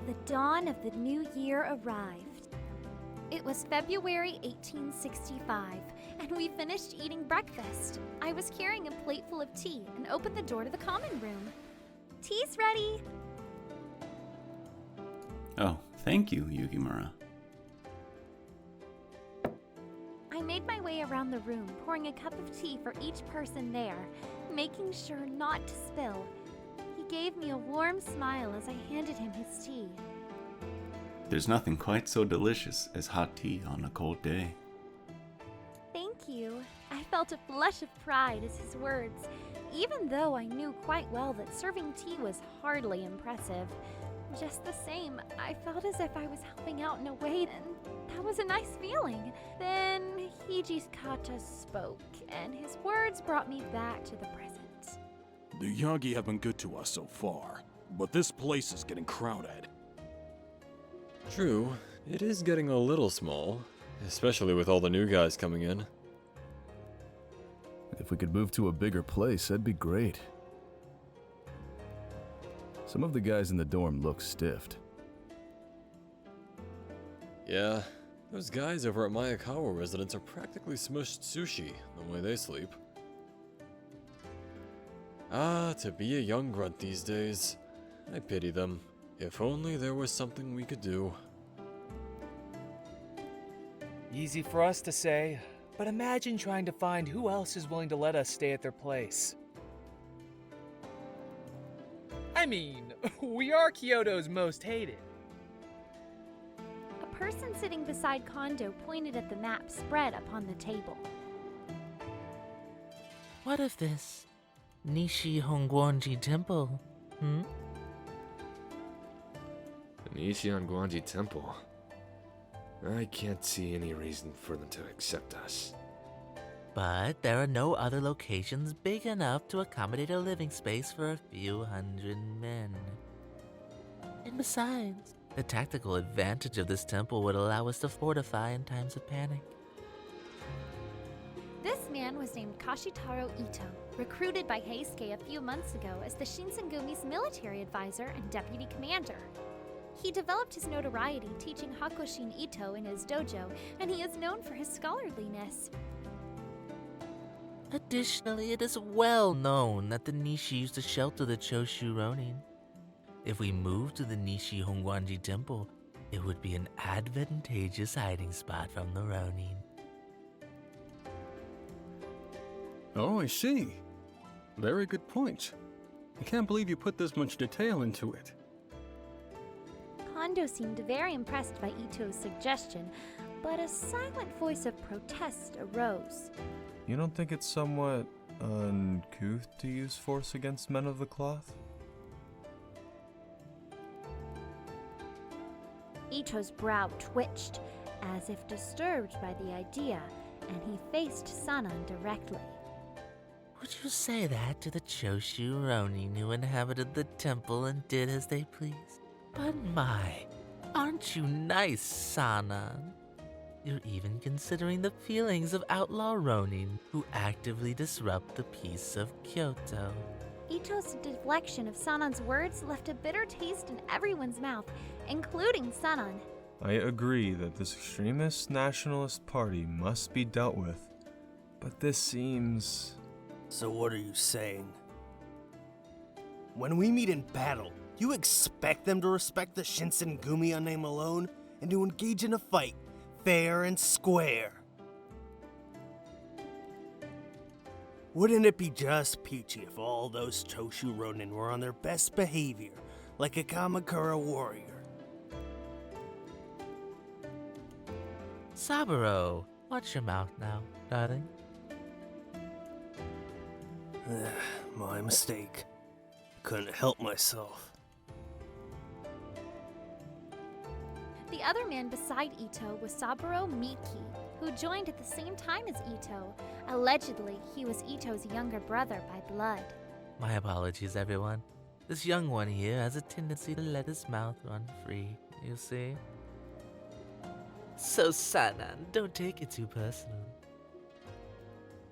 The dawn of the new year arrived. It was February 1865, and we finished eating breakfast. I was carrying a plate full of tea and opened the door to the common room. Tea's ready! Oh, thank you, Yukimura. I made my way around the room, pouring a cup of tea for each person there, making sure not to spill. He gave me a warm smile as I handed him his tea. There's nothing quite so delicious as hot tea on a cold day. Thank you. I felt a flush of pride as his words, even though I knew quite well that serving tea was hardly impressive. Just the same, I felt as if I was helping out in a way, and that was a nice feeling. Then Hijikata spoke, and his words brought me back to the present. The Yagi have been good to us so far, but this place is getting crowded. True, it is getting a little small, especially with all the new guys coming in. If we could move to a bigger place, that'd be great. Some of the guys in the dorm look stiffed. Yeah, those guys over at Mayakawa residence are practically smushed sushi the way they sleep. Ah, to be a young grunt these days. I pity them. If only there was something we could do. Easy for us to say, but imagine trying to find who else is willing to let us stay at their place. I mean, we are Kyoto's most hated. A person sitting beside Kondou pointed at the map spread upon the table. What of this Nishi Hongguanji Temple, The Nishi-Hongguanji Temple. I can't see any reason for them to accept us. But there are no other locations big enough to accommodate a living space for a few hundred men. And besides, the tactical advantage of this temple would allow us to fortify in times of panic. This man was named Kashitaro Itou, recruited by Heisuke a few months ago as the Shinsengumi's military advisor and deputy commander. He developed his notoriety teaching Hakushin Itou in his dojo, and he is known for his scholarliness. Additionally, it is well known that the Nishi used to shelter the Choshu Ronin. If we move to the Nishi Hongguanji Temple, it would be an advantageous hiding spot from the Ronin. Oh, I see. Very good point. I can't believe you put this much detail into it. Kondou seemed very impressed by Itou's suggestion, but a silent voice of protest arose. You don't think it's somewhat uncouth to use force against men of the cloth? Itou's brow twitched, as if disturbed by the idea, and he faced Sanan directly. Would you say that to the Choshu Ronin who inhabited the temple and did as they pleased? But my, aren't you nice, Sanan? You're even considering the feelings of outlaw Ronin who actively disrupt the peace of Kyoto. Itou's deflection of Sanan's words left a bitter taste in everyone's mouth, including Sanan. I agree that this extremist nationalist party must be dealt with, but this seems... So what are you saying? When we meet in battle, you expect them to respect the Shinsengumi on name alone and to engage in a fight, fair and square? Wouldn't it be just peachy if all those Choshu Ronin were on their best behavior, like a Kamakura warrior? Saburo, watch your mouth now, darling. My mistake. Couldn't help myself. The other man beside Itou was Saburo Miki, who joined at the same time as Itou. Allegedly, he was Itou's younger brother by blood. My apologies, everyone. This young one here has a tendency to let his mouth run free, you see? So, Sanan, don't take it too personal.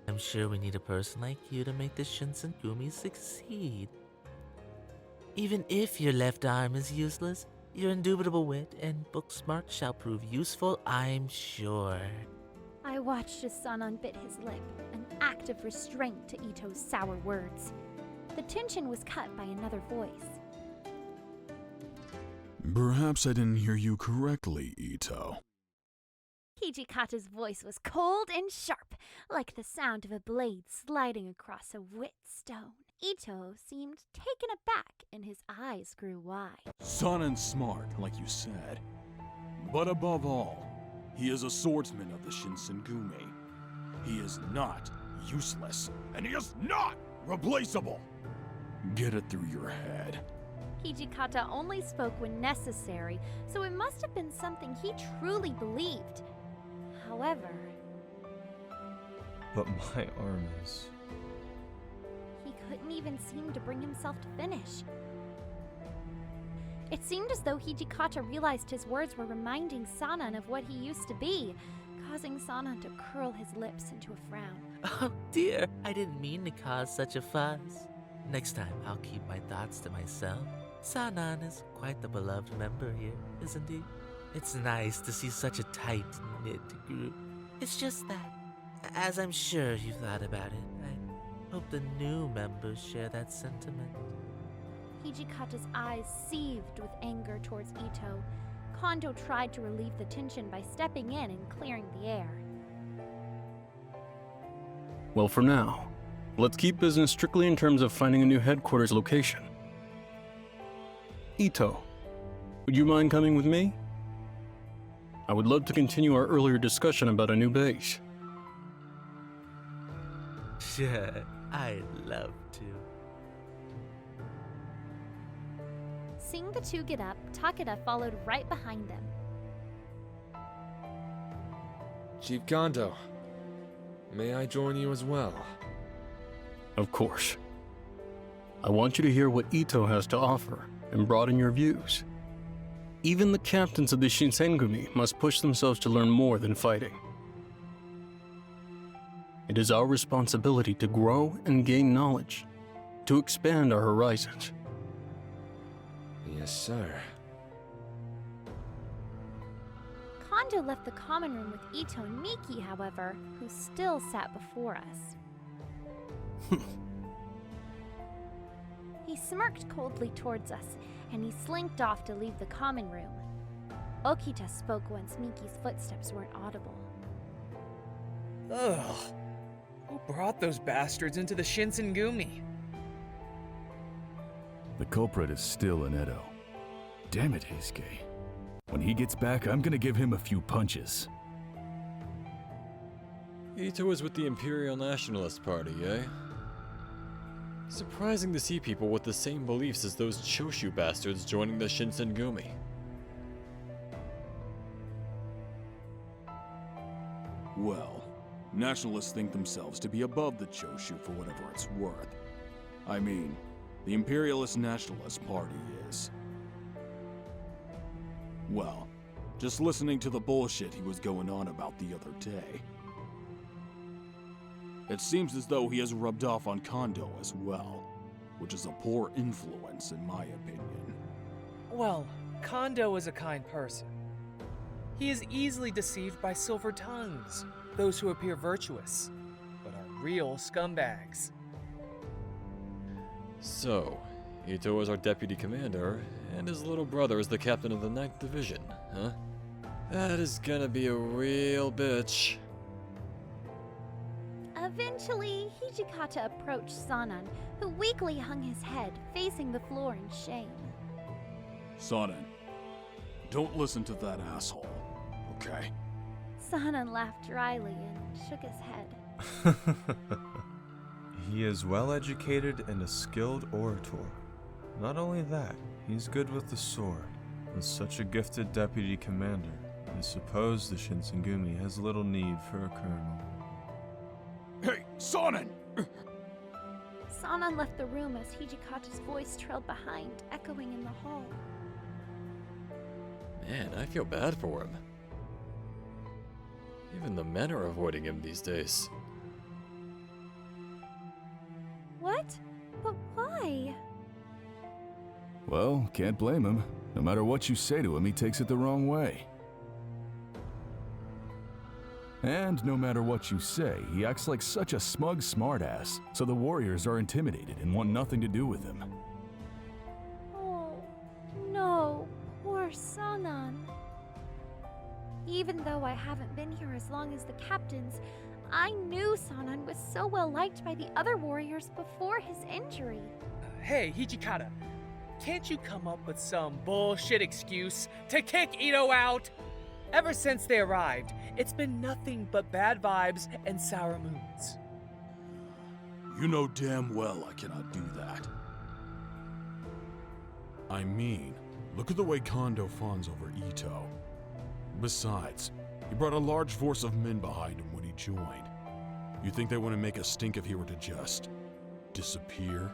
I'm sure we need a person like you to make the Shinsengumi succeed. Even if your left arm is useless, Your indubitable wit and book smart shall prove useful, I'm sure. I watched as Sanan bit his lip, an act of restraint to Itou's sour words. The tension was cut by another voice. Perhaps I didn't hear you correctly, Itou. Hijikata's voice was cold and sharp, like the sound of a blade sliding across a whetstone. Itou seemed taken aback, and his eyes grew wide. Sanan's smart, like you said. But above all, he is a swordsman of the Shinsengumi. He is not useless, and he is not replaceable! Get it through your head. Hijikata only spoke when necessary, so it must have been something he truly believed. However, But my arm is... he couldn't even seem to bring himself to finish. It seemed as though Hijikata realized his words were reminding Sanan of what he used to be, causing Sanan to curl his lips into a frown. Oh dear, I didn't mean to cause such a fuss. Next time, I'll keep my thoughts to myself. Sanan is quite the beloved member here, isn't he? It's nice to see such a tight-knit group. It's just that, as I'm sure you thought about it, I hope the new members share that sentiment. Hijikata's eyes seethed with anger towards Itou. Kondou tried to relieve the tension by stepping in and clearing the air. Well, for now, let's keep business strictly in terms of finding a new headquarters location. Itou, would you mind coming with me? I would love to continue our earlier discussion about a new base. Sure, I'd love to. Seeing the two get up, Takeda followed right behind them. Chief Kondou, may I join you as well? Of course. I want you to hear what Itou has to offer and broaden your views. Even the captains of the Shinsengumi must push themselves to learn more than fighting. It is our responsibility to grow and gain knowledge, to expand our horizons. Yes, sir. Kondou left the common room with Itou and Miki, however, who still sat before us. He smirked coldly towards us, and he slinked off to leave the common room. Okita spoke once Miki's footsteps weren't audible. Ugh. Who brought those bastards into the Shinsengumi? The culprit is still in Edo. Damn it, Heisuke. When he gets back, I'm gonna give him a few punches. Itou is with the Imperial Nationalist Party, eh? Surprising to see people with the same beliefs as those Choshu bastards joining the Shinsengumi. Well, nationalists think themselves to be above the Choshu for whatever it's worth. I mean, the Imperialist Nationalist Party is. Well, just listening to the bullshit he was going on about the other day. It seems as though he has rubbed off on Kondou as well, which is a poor influence in my opinion. Well, Kondou is a kind person. He is easily deceived by silver tongues, those who appear virtuous, but are real scumbags. So, Itou is our deputy commander, and his little brother is the captain of the 9th Division, huh? That is gonna be a real bitch. Eventually, Hijikata approached Sanan, who weakly hung his head, facing the floor in shame. Sanan, don't listen to that asshole, okay? Sanan laughed dryly and shook his head. He is well educated and a skilled orator. Not only that, he's good with the sword. With such a gifted deputy commander, I suppose the Shinsengumi has little need for a colonel. Hey, Sanan! Sanan left the room as Hijikata's voice trailed behind, echoing in the hall. Man, I feel bad for him. Even the men are avoiding him these days. What? But why? Well, can't blame him. No matter what you say to him, he takes it the wrong way. And no matter what you say, he acts like such a smug smartass, so the warriors are intimidated and want nothing to do with him. Oh, no, poor Sanan. Even though I haven't been here as long as the captains, I knew Sanan was so well liked by the other warriors before his injury. Hey, Hijikata, can't you come up with some bullshit excuse to kick Itou out? Ever since they arrived, it's been nothing but bad vibes and sour moons. You know damn well I cannot do that. I mean, look at the way Kondou fawns over Itou. Besides, he brought a large force of men behind him when he joined. You think they wouldn't make a stink if he were to just disappear?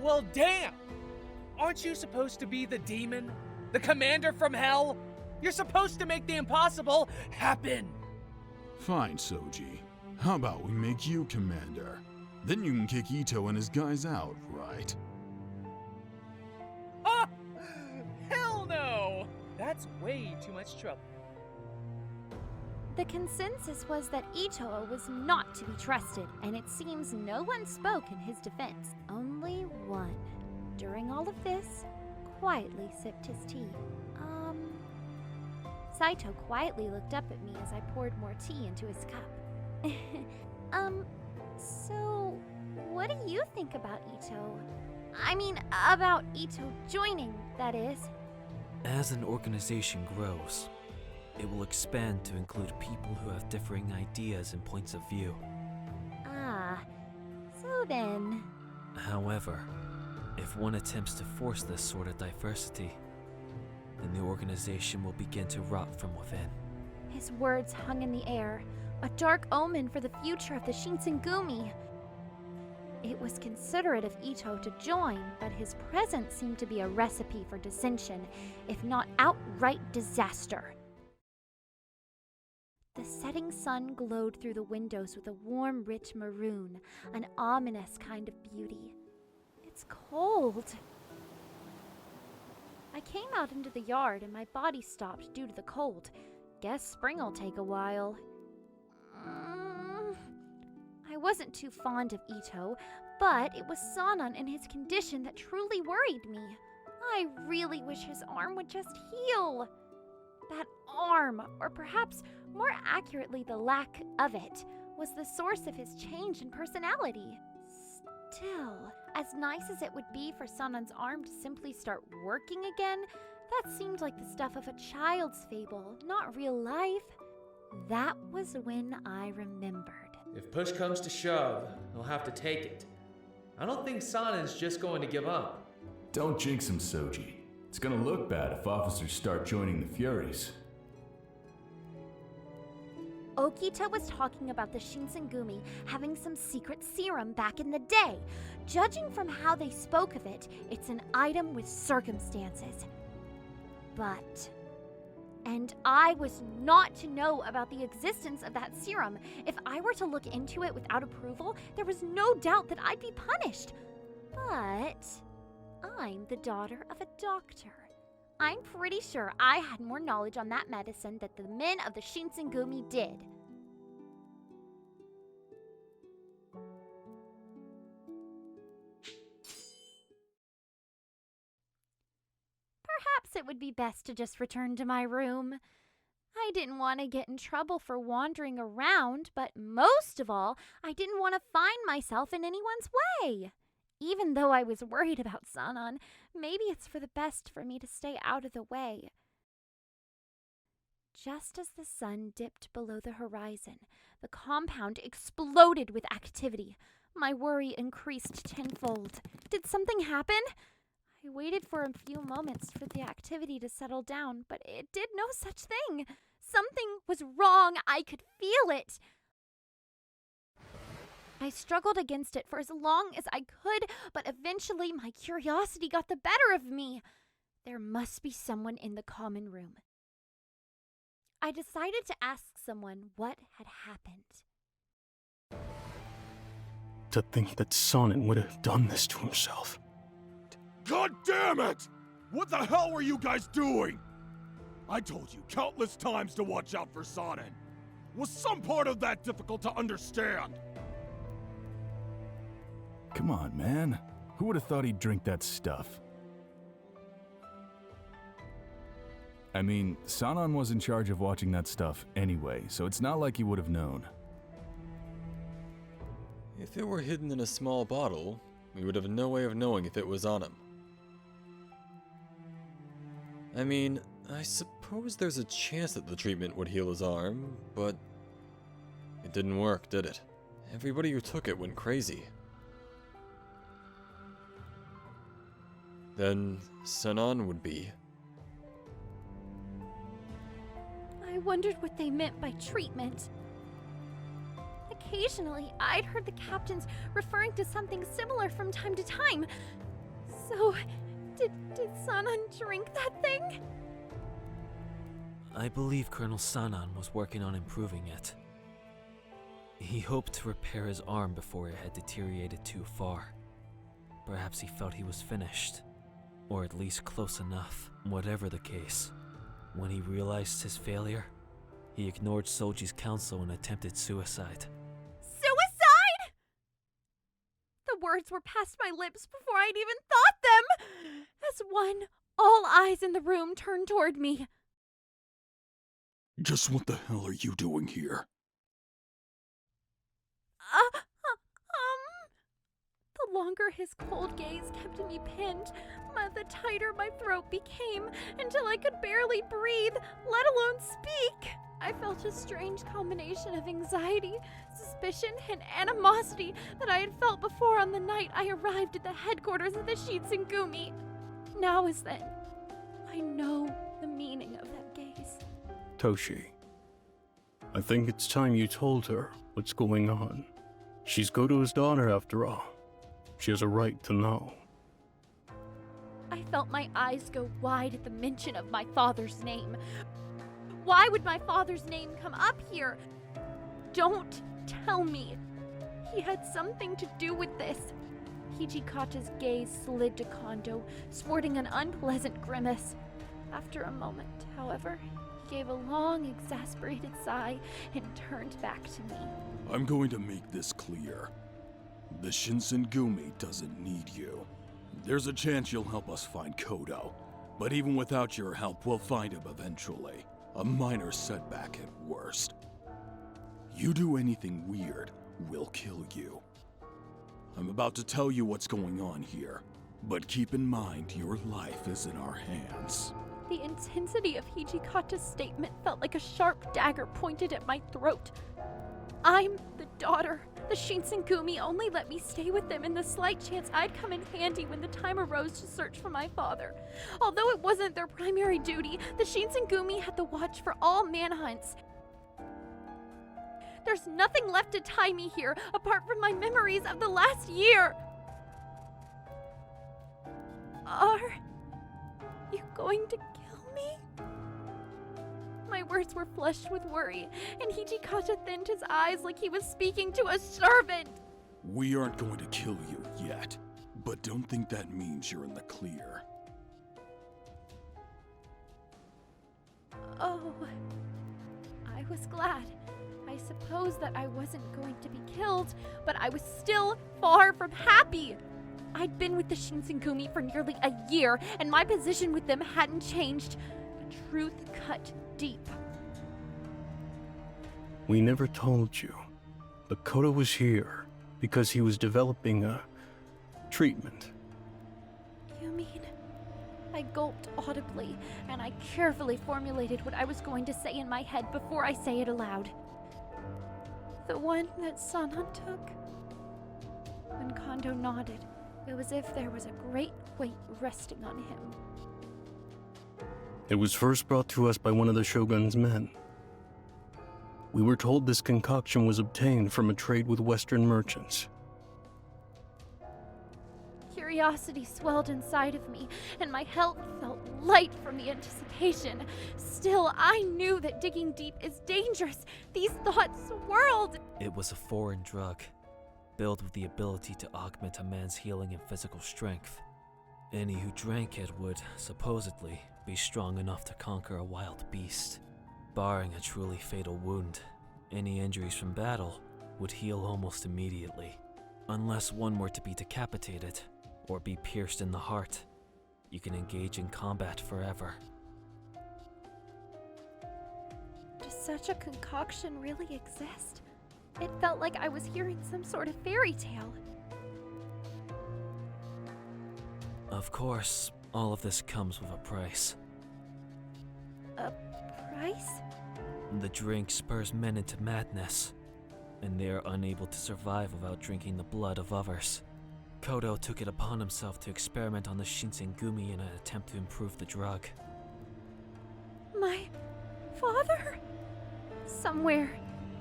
Well, damn! Aren't you supposed to be the demon? The commander from hell? You're supposed to make the impossible happen! Fine, Souji. How about we make you commander? Then you can kick Itou and his guys out, right? Ah! Hell no! That's way too much trouble. The consensus was that Itou was not to be trusted, and it seems no one spoke in his defense. Only one. During all of this, quietly sipped his tea. Saito quietly looked up at me as I poured more tea into his cup. So, what do you think about Itou? I mean, about Itou joining, that is. As an organization grows, it will expand to include people who have differing ideas and points of view. Ah, so then... However, if one attempts to force this sort of diversity, then the organization will begin to rot from within. His words hung in the air, a dark omen for the future of the Shinsengumi. It was considerate of Itou to join, but his presence seemed to be a recipe for dissension, if not outright disaster. The setting sun glowed through the windows with a warm, rich maroon, an ominous kind of beauty. It's cold. I came out into the yard and my body stopped due to the cold. Guess spring'll take a while. I wasn't too fond of Itou, but it was Sanan and his condition that truly worried me. I really wish his arm would just heal. That arm, or perhaps more accurately the lack of it, was the source of his change in personality. Still, as nice as it would be for Sanan's arm to simply start working again, that seemed like the stuff of a child's fable, not real life. That was when I remembered. If push comes to shove, he'll have to take it. I don't think Sanan's just going to give up. Don't jinx him, Souji. It's gonna look bad if officers start joining the Furies. Okita was talking about the Shinsengumi having some secret serum back in the day. Judging from how they spoke of it, it's an item with circumstances. And I was not to know about the existence of that serum. If I were to look into it without approval, there was no doubt that I'd be punished. But I'm the daughter of a doctor. I'm pretty sure I had more knowledge on that medicine than the men of the Shinsengumi did. Perhaps it would be best to just return to my room. I didn't want to get in trouble for wandering around, but most of all, I didn't want to find myself in anyone's way. Even though I was worried about Sanan, maybe it's for the best for me to stay out of the way. Just as the sun dipped below the horizon, the compound exploded with activity. My worry increased tenfold. Did something happen? I waited for a few moments for the activity to settle down, but it did no such thing. Something was wrong. I could feel it. I struggled against it for as long as I could, but eventually my curiosity got the better of me. There must be someone in the common room. I decided to ask someone what had happened. To think that Sanan would have done this to himself. God damn it! What the hell were you guys doing? I told you countless times to watch out for Sanan. Was some part of that difficult to understand? Come on, man. Who would have thought he'd drink that stuff? I mean, Sanan was in charge of watching that stuff anyway, so it's not like he would have known. If it were hidden in a small bottle, we would have no way of knowing if it was on him. I mean, I suppose there's a chance that the treatment would heal his arm, but it didn't work, did it? Everybody who took it went crazy. Then Sanan would be. I wondered what they meant by treatment. Occasionally, I'd heard the captains referring to something similar from time to time. So, did Sanan drink that thing? I believe Colonel Sanan was working on improving it. He hoped to repair his arm before it had deteriorated too far. Perhaps he felt he was finished, or at least close enough. Whatever the case, when he realized his failure, he ignored Souji's counsel and attempted suicide. Suicide?! The words were past my lips before I'd even thought them! As one, all eyes in the room turned toward me. Just what the hell are you doing here? The longer his cold gaze kept me pinned, the tighter my throat became, until I could barely breathe, let alone speak. I felt a strange combination of anxiety, suspicion, and animosity that I had felt before on the night I arrived at the headquarters of the Shinsengumi. Now as then, I know the meaning of that gaze. Toshi, I think it's time you told her what's going on. She's Goto's daughter after all. She has a right to know. I felt my eyes go wide at the mention of my father's name. Why would my father's name come up here? Don't tell me. He had something to do with this. Hijikata's gaze slid to Kondou, sporting an unpleasant grimace. After a moment, however, he gave a long, exasperated sigh and turned back to me. I'm going to make this clear. The Shinsengumi doesn't need you. There's a chance you'll help us find Kodo, but even without your help, we'll find him eventually. A minor setback at worst. You do anything weird, we'll kill you. I'm about to tell you what's going on here, but keep in mind your life is in our hands. The intensity of Hijikata's statement felt like a sharp dagger pointed at my throat. I'm the daughter. The Shinsengumi only let me stay with them in the slight chance I'd come in handy when the time arose to search for my father. Although it wasn't their primary duty, the Shinsengumi had the watch for all manhunts. There's nothing left to tie me here apart from my memories of the last year. Are you going to kill me? My words were flushed with worry, and Hijikata thinned his eyes like he was speaking to a servant. We aren't going to kill you yet, but don't think that means you're in the clear. Oh, I was glad. I suppose that I wasn't going to be killed, but I was still far from happy. I'd been with the Shinsengumi for nearly a year, and my position with them hadn't changed. The truth cut deep. We never told you, but Kodo was here because he was developing a treatment. You mean? I gulped audibly, and I carefully formulated what I was going to say in my head before I say it aloud. The one that Sanan took? When Kondou nodded, it was as if there was a great weight resting on him. It was first brought to us by one of the Shogun's men. We were told this concoction was obtained from a trade with Western merchants. Curiosity swelled inside of me, and my heart felt light from the anticipation. Still, I knew that digging deep is dangerous. These thoughts swirled. It was a foreign drug, built with the ability to augment a man's healing and physical strength. Any who drank it would, supposedly, be strong enough to conquer a wild beast. Barring a truly fatal wound, any injuries from battle would heal almost immediately. Unless one were to be decapitated, or be pierced in the heart, you can engage in combat forever. Does such a concoction really exist? It felt like I was hearing some sort of fairy tale. Of course, all of this comes with a price. A price? The drink spurs men into madness, and they are unable to survive without drinking the blood of others. Kodo took it upon himself to experiment on the Shinsengumi in an attempt to improve the drug. My father? Somewhere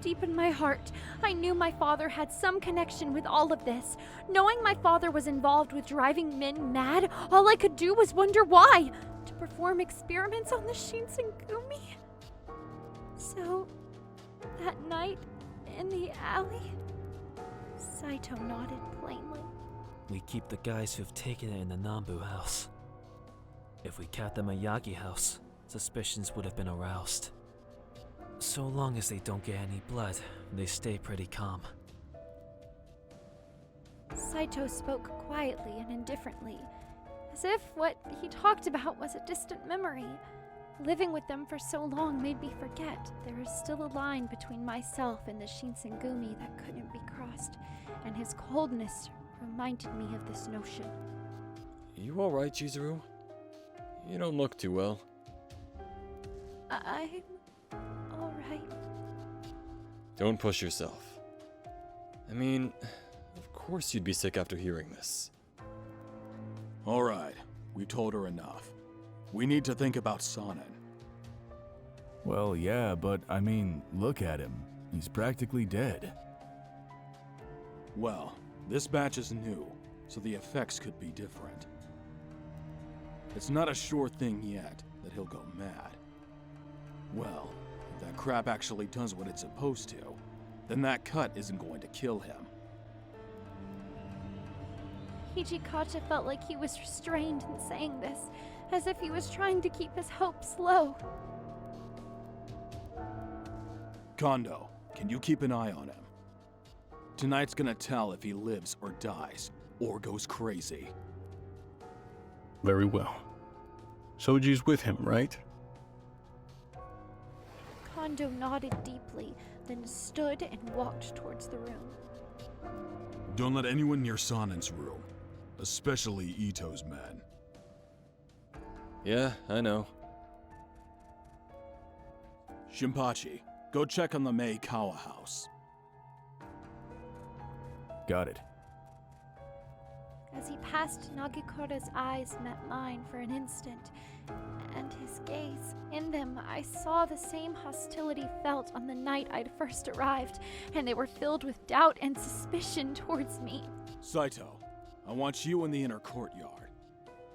deep in my heart, I knew my father had some connection with all of this. Knowing my father was involved with driving men mad, all I could do was wonder why. To perform experiments on the Shinsengumi? So, that night in the alley? Saito nodded plainly. We keep the guys who've taken it in the Nambu house. If we kept them at Yagi house, suspicions would have been aroused. So long as they don't get any blood, they stay pretty calm. Saito spoke quietly and indifferently, as if what he talked about was a distant memory. Living with them for so long made me forget there is still a line between myself and the Shinsengumi that couldn't be crossed, and his coldness reminded me of this notion. You alright, Chizuru? You don't look too well. I'm alright. Don't push yourself. I mean, of course you'd be sick after hearing this. Alright, we told her enough. We need to think about Sanan. Well, yeah, but I mean, look at him. He's practically dead. Well, this batch is new, so the effects could be different. It's not a sure thing yet that he'll go mad. Well, if that crap actually does what it's supposed to, then that cut isn't going to kill him. Hijikata felt like he was restrained in saying this, as if he was trying to keep his hopes low. Kondou, can you keep an eye on him? Tonight's gonna tell if he lives or dies, or goes crazy. Very well. Souji's with him, right? Kondou nodded deeply, then stood and walked towards the room. Don't let anyone near Sanan's room, especially Itou's men. Yeah, I know. Shinpachi, go check on the Meikawa house. Got it. As he passed, Nagikota's eyes met mine for an instant, and his gaze. In them, I saw the same hostility felt on the night I'd first arrived, and they were filled with doubt and suspicion towards me. Saito, I want you in the inner courtyard.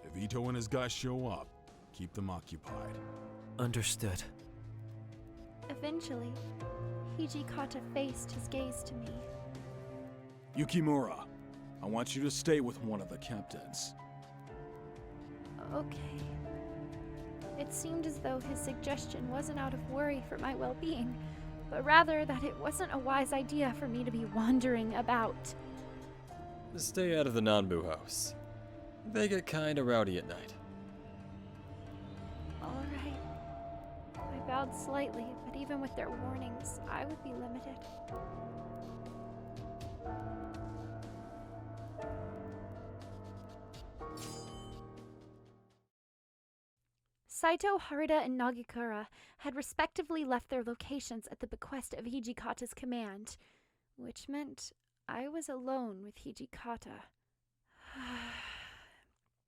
If Itou and his guys show up, keep them occupied. Understood. Eventually, Hijikata faced his gaze to me. Yukimura, I want you to stay with one of the captains. Okay. It seemed as though his suggestion wasn't out of worry for my well-being, but rather that it wasn't a wise idea for me to be wandering about. Stay out of the Nanbu house. They get kinda rowdy at night. All right. I bowed slightly, but even with their warnings, I would be limited. Saito, Harada, and Nagikura had respectively left their locations at the bequest of Hijikata's command, which meant I was alone with Hijikata.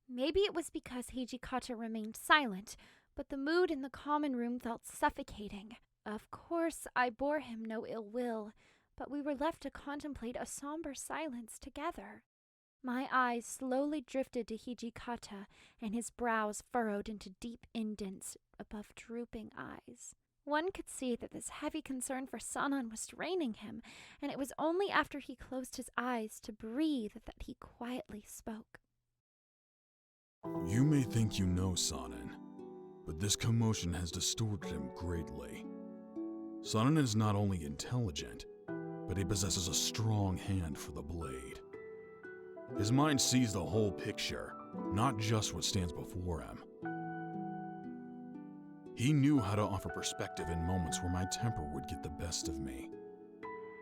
Maybe it was because Hijikata remained silent, but the mood in the common room felt suffocating. Of course, I bore him no ill will, but we were left to contemplate a somber silence together. My eyes slowly drifted to Hijikata, and his brows furrowed into deep indents above drooping eyes. One could see that this heavy concern for Sanan was straining him, and it was only after he closed his eyes to breathe that he quietly spoke. You may think you know Sanan, but this commotion has distorted him greatly. Sanan is not only intelligent, but he possesses a strong hand for the blade. His mind sees the whole picture, not just what stands before him. He knew how to offer perspective in moments where my temper would get the best of me,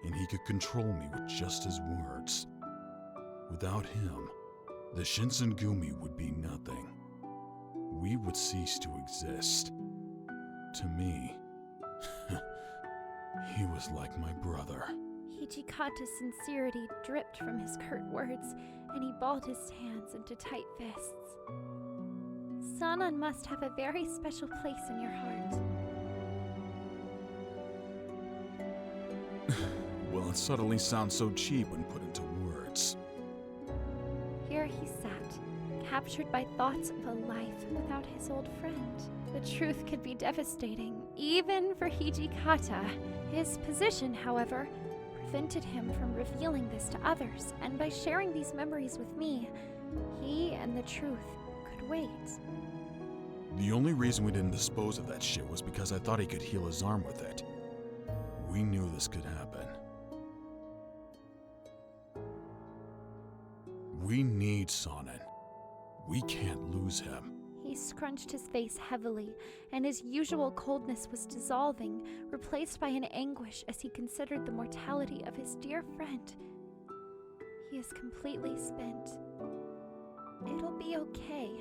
and he could control me with just his words. Without him, the Shinsengumi would be nothing. We would cease to exist. To me, he was like my brother. Hijikata's sincerity dripped from his curt words, and he balled his hands into tight fists. Sanan must have a very special place in your heart. Well, it suddenly sounds so cheap when put into words. Here he sat, captured by thoughts of a life without his old friend. The truth could be devastating, even for Hijikata. His position, however, prevented him from revealing this to others, and by sharing these memories with me, he and the truth could wait. The only reason we didn't dispose of that shit was because I thought he could heal his arm with it. We knew this could happen. We need Sanan. We can't lose him. He scrunched his face heavily, and his usual coldness was dissolving, replaced by an anguish as he considered the mortality of his dear friend. He is completely spent. It'll be okay.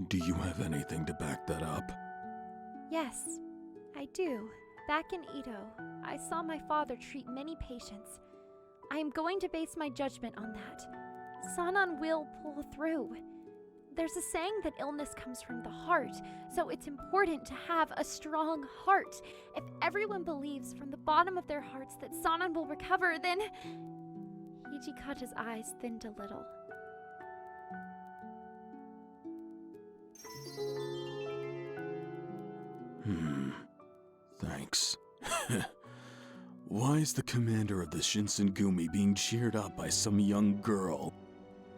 Do you have anything to back that up? Yes, I do. Back in Edo, I saw my father treat many patients. I am going to base my judgment on that. Sanan will pull through. There's a saying that illness comes from the heart, so it's important to have a strong heart. If everyone believes from the bottom of their hearts that Sanan will recover, then... Hijikata's eyes thinned a little. Thanks. Why is the commander of the Shinsengumi being cheered up by some young girl?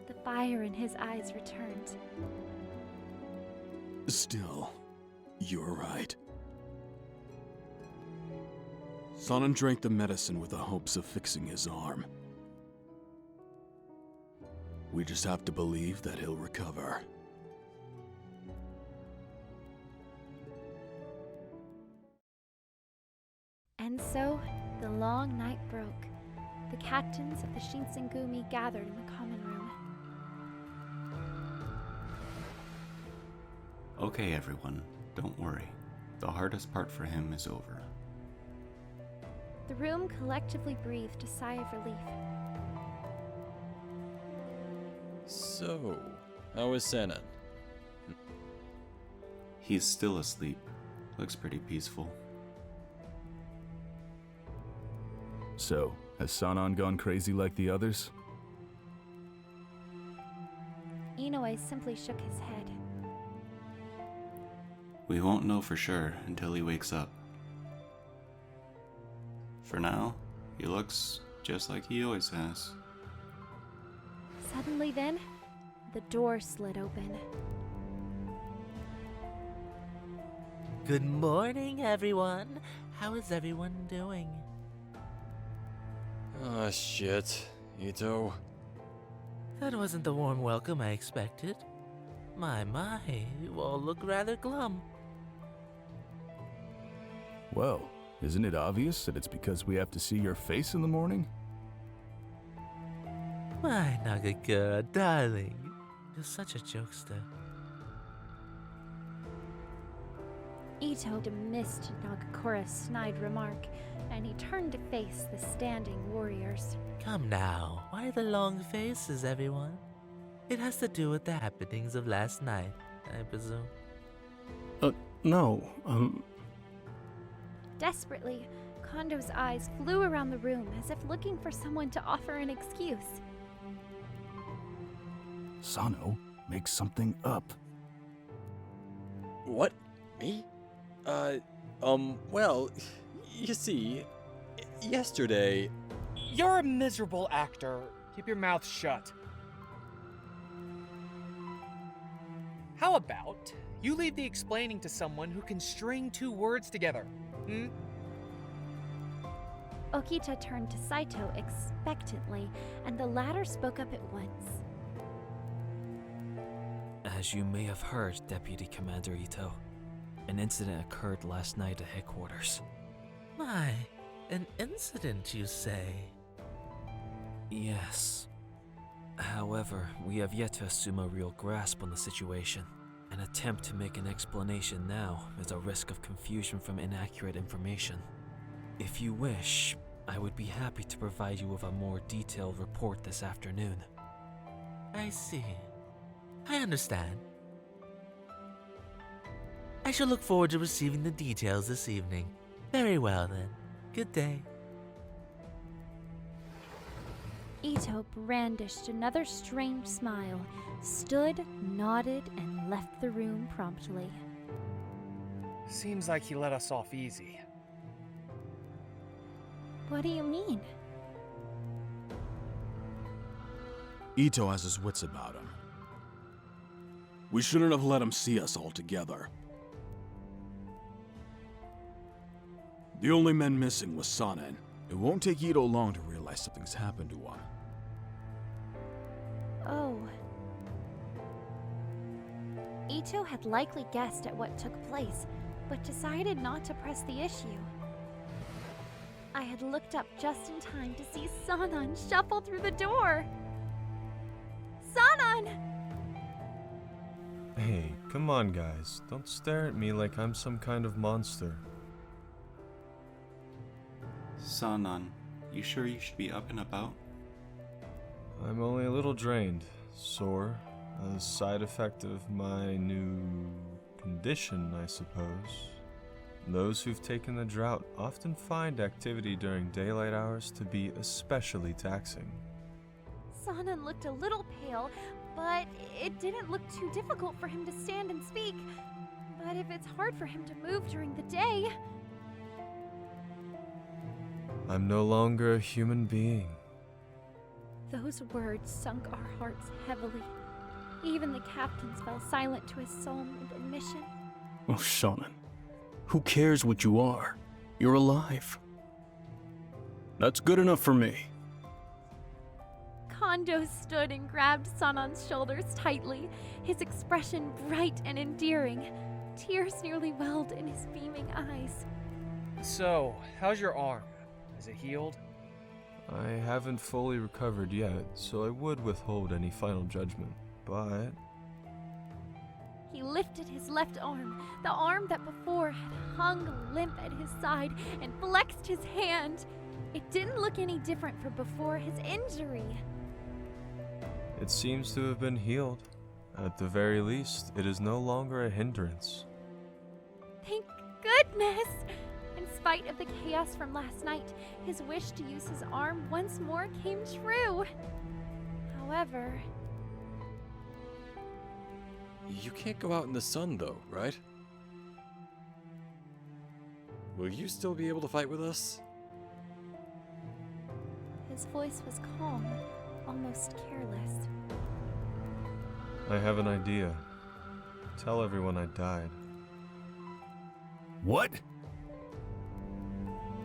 The fire in his eyes returned. Still, you're right. Sanan drank the medicine with the hopes of fixing his arm. We just have to believe that he'll recover. And so, the long night broke. The captains of the Shinsengumi gathered in the common room. Okay, everyone, don't worry. The hardest part for him is over. The room collectively breathed a sigh of relief. So, how is Sanan? He's still asleep. Looks pretty peaceful. So, has Sanan gone crazy like the others? Inoue simply shook his head. We won't know for sure until he wakes up. For now, he looks just like he always has. Suddenly then, the door slid open. Good morning, everyone. How is everyone doing? Ah, shit. Itou. That wasn't the warm welcome I expected. My, you all look rather glum. Well, isn't it obvious that it's because we have to see your face in the morning? My Nagakura, darling. You're such a jokester. Itou dismissed Nagakura's snide remark, and he turned to face the standing warriors. Come now, why the long faces, everyone? It has to do with the happenings of last night, I presume. No, Desperately, Kondou's eyes flew around the room as if looking for someone to offer an excuse. Sano, make something up. What? Me? Well, you see, yesterday... You're a miserable actor. Keep your mouth shut. How about you leave the explaining to someone who can string two words together? Okita turned to Saito expectantly, and the latter spoke up at once. As you may have heard, Deputy Commander Itou, an incident occurred last night at headquarters. My, an incident, you say? Yes. However, we have yet to assume a real grasp on the situation. An attempt to make an explanation now is a risk of confusion from inaccurate information. If you wish, I would be happy to provide you with a more detailed report this afternoon. I see. I understand. I shall look forward to receiving the details this evening. Very well then. Good day. Itou brandished another strange smile, stood, nodded, and left the room promptly. Seems like he let us off easy. What do you mean? Itou has his wits about him. We shouldn't have let him see us all together. The only men missing was Sanan. It won't take Edo long to realize something's happened to him. Oh. Itou had likely guessed at what took place, but decided not to press the issue. I had looked up just in time to see Sanan shuffle through the door. Sanan! Hey, come on guys, don't stare at me like I'm some kind of monster. Sanan, you sure you should be up and about? I'm only a little drained, sore, a side effect of my new condition, I suppose. Those who've taken the drought often find activity during daylight hours to be especially taxing. Sanan looked a little pale, but it didn't look too difficult for him to stand and speak. But if it's hard for him to move during the day... I'm no longer a human being. Those words sunk our hearts heavily. Even the captains fell silent to his solemn admission. Oh, Sanan. Who cares what you are? You're alive. That's good enough for me. Kondou stood and grabbed Sanan's shoulders tightly, his expression bright and endearing. Tears nearly welled in his beaming eyes. So, how's your arm? Is it healed? I haven't fully recovered yet, so I would withhold any final judgment, but... He lifted his left arm, the arm that before had hung limp at his side, and flexed his hand. It didn't look any different from before his injury. It seems to have been healed. At the very least, it is no longer a hindrance. Thank goodness! In spite of the chaos from last night, his wish to use his arm once more came true. However... You can't go out in the sun, though, right? Will you still be able to fight with us? His voice was calm, almost careless. I have an idea. Tell everyone I died. What?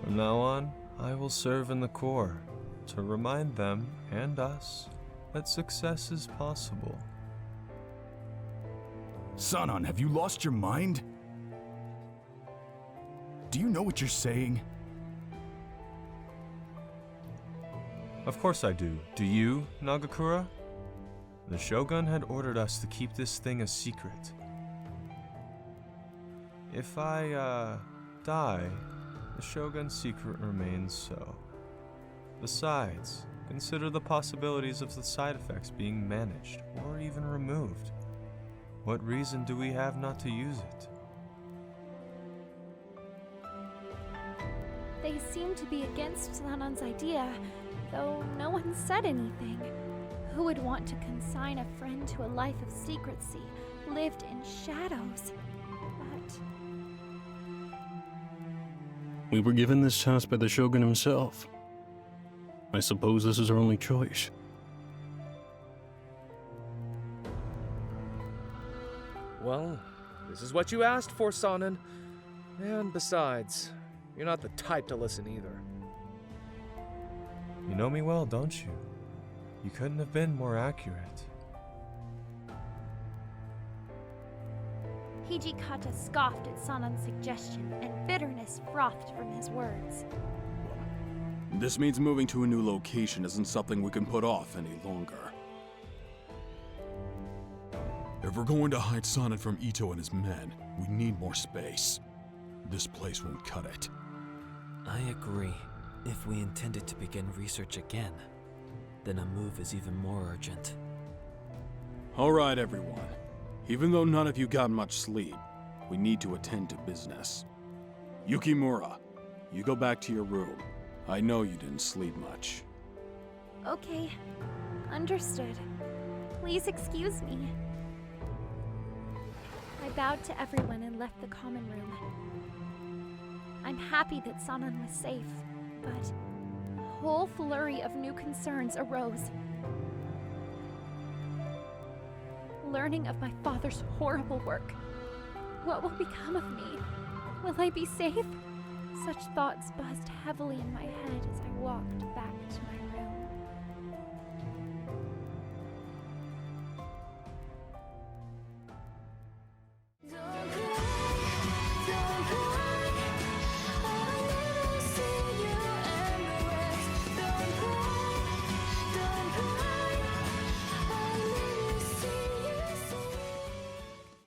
From now on, I will serve in the Corps to remind them and us that success is possible. Sanan, have you lost your mind? Do you know what you're saying? Of course I do. Do you, Nagakura? The Shogun had ordered us to keep this thing a secret. If I, die, the Shogun's secret remains so. Besides, consider the possibilities of the side effects being managed or even removed. What reason do we have not to use it? They seemed to be against Sanan's idea, though no one said anything. Who would want to consign a friend to a life of secrecy, lived in shadows? But... We were given this task by the Shogun himself. I suppose this is our only choice. Well, this is what you asked for, Sanan. And besides, you're not the type to listen either. You know me well, don't you? You couldn't have been more accurate. Hijikata scoffed at Sanan's suggestion, and bitterness frothed from his words. This means moving to a new location isn't something we can put off any longer. If we're going to hide Sanan from Itou and his men, we need more space. This place won't cut it. I agree. If we intended to begin research again, then a move is even more urgent. Alright, everyone. Even though none of you got much sleep, we need to attend to business. Yukimura, you go back to your room. I know you didn't sleep much. Okay, understood. Please excuse me. I bowed to everyone and left the common room. I'm happy that Sanan was safe, but a whole flurry of new concerns arose. Learning of my father's horrible work. What will become of me? Will I be safe? Such thoughts buzzed heavily in my head as I walked back to my room.